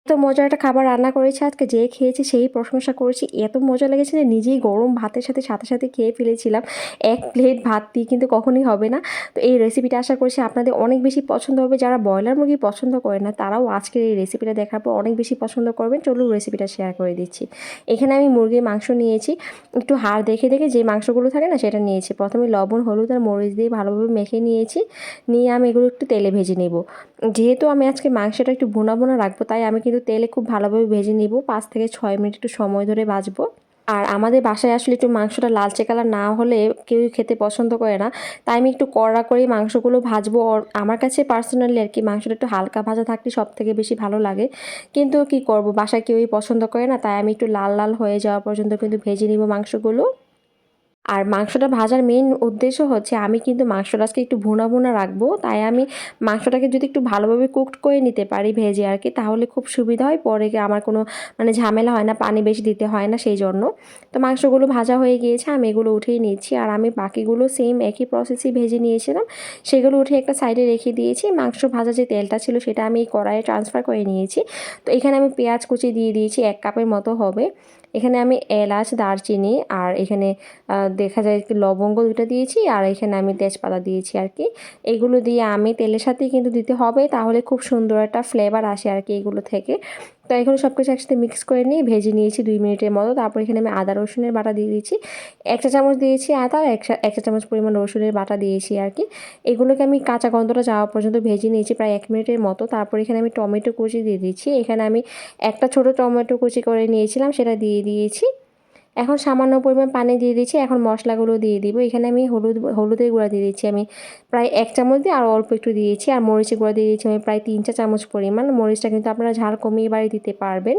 তো মজার একটা খাবার রান্না করেছি আজকে, যে খেয়েছি সেই প্রশংসা করেছি। এত মজা লেগেছে যে নিজেই গরম ভাতের সাথে খেয়ে ফেলেছিলাম। এক প্লেট ভাত দিয়ে কিন্তু কখনোই হবে না। তো এই রেসিপিটা আশা করছি আপনাদের অনেক বেশি পছন্দ হবে। যারা ব্রয়লার মুরগি পছন্দ করে না তারাও আজকের এই রেসিপিটা দেখার পর অনেক বেশি পছন্দ করবেন। চলুন রেসিপিটা শেয়ার করে দিচ্ছি। এখানে আমি মুরগির মাংস নিয়েছি, একটু হাড় দেখে যে মাংসগুলো থাকে না সেটা নিয়েছি। প্রথমে লবণ, হলুদ আর মরিচ দিয়ে ভালোভাবে মেখে নিয়েছি। নিয়ে আমি এগুলো একটু তেলে ভেজে নেব। যেহেতু আমি আজকে মাংসটা একটু ভুনা ভুনা রাখবো, তাই আমি কিন্তু তেলে খুব ভালোভাবে ভেজে নিব। 5 থেকে 6 মিনিট একটু সময় ধরে ভাজবো। আর আমাদের বাসায় আসলে একটু মাংসটা লালচে কালার না হলে কেউই খেতে পছন্দ করে না, তাই আমি একটু কড়া করে মাংসগুলো ভাজবো। আমার কাছে পার্সোনালি আর কি মাংসটা একটু হালকা ভাজা থাকলে সব থেকে বেশি ভালো লাগে। কিন্তু কি করব, বাসায় কেউই পছন্দ করে না, তাই আমি একটু লাল লাল হয়ে যাওয়া পর্যন্ত কিন্তু ভেজে নিব মাংসগুলো। আর মাংসটা ভাজার মেইন উদ্দেশ্য হচ্ছে আমি কিন্তু মাংসটা আজকে একটু ভুনা ভুনা রাখবো, তাই আমি মাংসটাকে যদি একটু ভালোভাবে কুকড করে নিতে পারি ভেজে আর কি, তাহলে খুব সুবিধা হয়। পরে আমার কোনো মানে ঝামেলা হয় না, পানি বেশি দিতে হয় না সেই জন্য। তো মাংসগুলো ভাজা হয়ে গিয়েছে, আমি এগুলো উঠিয়ে নিচ্ছি। আর আমি বাকিগুলো সেম একই প্রসেসেই ভেজে নিয়েছিলাম, সেগুলো উঠে একটা সাইডে রেখে দিয়েছি। মাংস ভাজা যে তেলটা ছিল সেটা আমি এই কড়াইয়ে ট্রান্সফার করে নিয়েছি। তো এখানে আমি পেঁয়াজ কুচি দিয়ে দিয়েছি, 1 কাপের মতো হবে। এখানে আমি এলাচ, দারচিনি আর এখানে দেখা যায় কি লবঙ্গ 2টা দিয়েছি, আর এখানে আমি তেজপাতা দিয়েছি আর কি। এগুলো দিয়ে আমি তেলের সাথেই কিন্তু দিতে হবে, তাহলে খুব সুন্দর একটা ফ্লেভার আসে আর কি এগুলো থেকে। তো এগুলো সব কিছু একসাথে মিক্স করে নিয়ে ভেজে নিয়েছি 2 মিনিটের মতো। তারপর এখানে আমি আদা রসুনের বাটা দিয়ে দিয়েছি, 1 চা চামচ দিয়েছি আদা, আর 1 চা চামচ পরিমাণ রসুনের বাটা দিয়েছি আর কি। এগুলোকে আমি কাঁচা গন্ধটা যাওয়া পর্যন্ত ভেজে নিয়েছি প্রায় 1 মিনিটের মতো। তারপর এখানে আমি টমেটো কুচি দিয়ে দিচ্ছি। এখানে আমি একটা ছোট টমেটো কুচি করে নিয়েছিলাম, সেটা দিয়ে দিয়েছি। এখন সামান্য পরিমাণ পানি দিয়ে দিচ্ছি। এখন মশলাগুলো দিয়ে দিব। এখানে আমি হলুদের গুঁড়া দিয়ে দিচ্ছি আমি প্রায় 1 চামচ দিয়ে, আর অল্প একটু দিয়েছি। আর মরিচের গুঁড়া দিয়ে দিচ্ছি আমি প্রায় 3 চা চামচ পরিমাণ। মরিচটা কিন্তু আপনারা ঝাল কমিয়ে বাড়িয়ে দিতে পারবেন।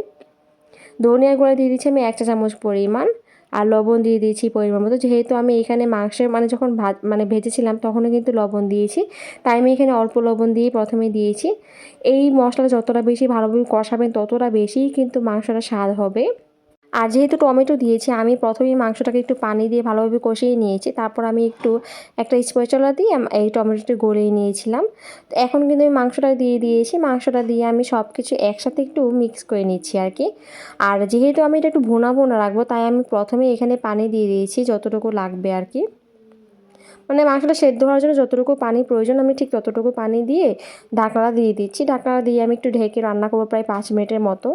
ধনিয়ার গুঁড়া দিয়ে দিচ্ছি আমি 1 চা চামচ পরিমাণ। আর লবণ দিয়ে দিয়েছি পরিমাণ মতো। যেহেতু আমি এখানে মাংসের যখন ভেজেছিলাম তখনও কিন্তু লবণ দিয়েছি, তাই আমি এখানে অল্প লবণ দিয়ে প্রথমে দিয়েছি। এই মশলা যতটা বেশি ভালোভাবে কষাবেন ততটা বেশিই কিন্তু মাংসটা স্বাদ হবে। আর যেহেতু টমেটো দিয়েছি, আমি প্রথমেই মাংসটাকে একটু পানি দিয়ে ভালোভাবে কষিয়ে নিয়েছি। তারপর আমি একটু একটা স্প্যাচুলা দিয়ে এই টমেটোটা গলিয়ে নিয়েছিলাম। তো এখন কিন্তু আমি মাংসটা দিয়ে দিয়েছি। মাংসটা দিয়ে আমি সব কিছু একসাথে একটু মিক্স করে নিচ্ছি আর কি। আর যেহেতু আমি এটা একটু ভুনা ভুনা রাখবো, তাই আমি প্রথমেই এখানে পানি দিয়ে দিয়েছি যতটুকু লাগবে আর কি। মাংসটা সেদ্ধ হওয়ার জন্য যতটুকু পানি প্রয়োজন আমি ঠিক ততটুকু পানি দিয়ে ঢাকনাটা দিয়ে দিচ্ছি। ঢাকনাটা দিয়ে আমি একটু ঢেকে রান্না করবো প্রায় 5 মিনিটের মতো।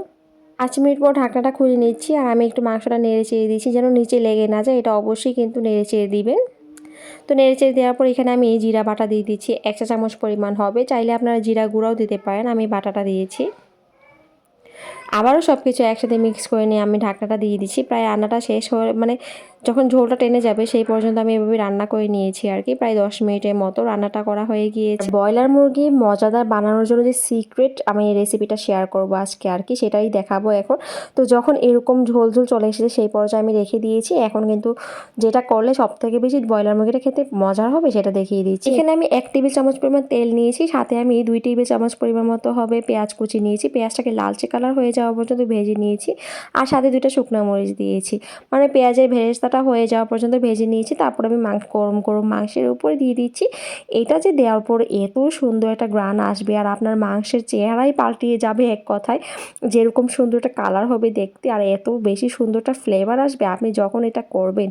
5 মিনিট পর ঢাকনাটা খুলে নিচ্ছি, আর আমি একটু মাংসটা নেড়ে চেড়ে দিচ্ছি যেন নিচে লেগে না যায়। এটা অবশ্যই কিন্তু নেড়ে চেড়ে দিবেন। তো নেড়ে চেড়ে দেওয়ার পর এখানে আমি জিরা বাটা দিয়ে দিচ্ছি, 1 চা চামচ পরিমাণ হবে। চাইলে আপনারা জিরা গুঁড়াও দিতে পারেন, আমি বাটাটা দিয়েছি। আবারও সব কিছু একসাথে মিক্স করে নিয়ে আমি ঢাকনাটা দিয়ে দিচ্ছি। প্রায় রান্নাটা শেষ হয়ে যখন ঝোলটা টেনে যাবে সেই পর্যন্ত আমি এভাবে রান্না করে নিয়েছি আর কি। প্রায় 10 মিনিটের মতো রান্নাটা করা হয়ে গিয়েছে। ব্রয়লার মুরগি মজাদার বানানোর জন্য যে সিক্রেট আমি এই রেসিপিটা শেয়ার করব আজকে আর কি, সেটাই দেখাবো এখন। তো যখন এরকম ঝোল ঝোল চলে এসেছে সেই পর্যায়ে আমি রেখে দিয়েছি। এখন কিন্তু যেটা করলে সব থেকে বেশি ব্রয়লার মুরগিটা খেতে মজার হবে সেটা দেখিয়ে দিচ্ছি। এখানে আমি 1 টেবিল চামচ পরিমাণ তেল নিয়েছি, সাথে আমি 2 টেবিল চামচ পরিমাণ মতো হবে পেঁয়াজ কুচি নিয়েছি। পেঁয়াজটাকে লালচে কালার হয়ে যাওয়া পর্যন্ত ভেজে নিয়েছি। আর সাথে 2টা শুকনো মরিচ দিয়েছি, পেঁয়াজের ভেরেস্তাটা হয়ে যাওয়া পর্যন্ত ভেজে নিয়েছি। তারপর আমি গরম গরম মাংসের উপরে দিয়ে দিচ্ছি। এটা যে দেওয়ার পর এত সুন্দর একটা গ্রান আসবে, আর আপনার মাংসের চেহারাই পাল্টিয়ে যাবে এক কথায়। যেরকম সুন্দর একটা কালার হবে দেখতে, আর এত বেশি সুন্দর একটা ফ্লেভার আসবে, আপনি যখন এটা করবেন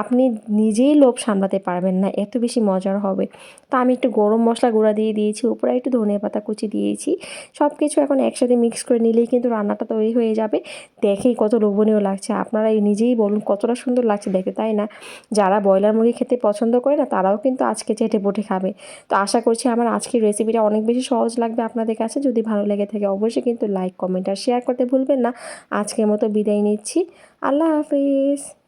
আপনি নিজেই লোভ সামলাতে পারবেন না, এত বেশি মজার হবে। তো আমি একটু গরম মশলা গুঁড়া দিয়ে দিয়েছি, উপরে একটু ধনিয়া পাতা কুচি দিয়েছি। সব কিছু এখন একসাথে মিক্স করে নিলেই কিন্তু রান্নাটা তৈরি হয়ে যাবে। দেখেই কত লোভনীয় লাগছে, আপনারা নিজেই বলুন কতটা সুন্দর লাগছে দেখতে, তাই না? যারা ব্রয়লার মুরগি খেতে পছন্দ করে না তারাও কিন্তু আজকে চেটে পুটে খাবে। তো আশা করছি আমার আজকের রেসিপিটা অনেক বেশি সহজ লাগবে আপনাদের কাছে। যদি ভালো লেগে থাকে অবশ্যই কিন্তু লাইক, কমেন্ট আর শেয়ার করতে ভুলবেন না। আজকের মতো বিদায় নিচ্ছি। আল্লাহ হাফিজ।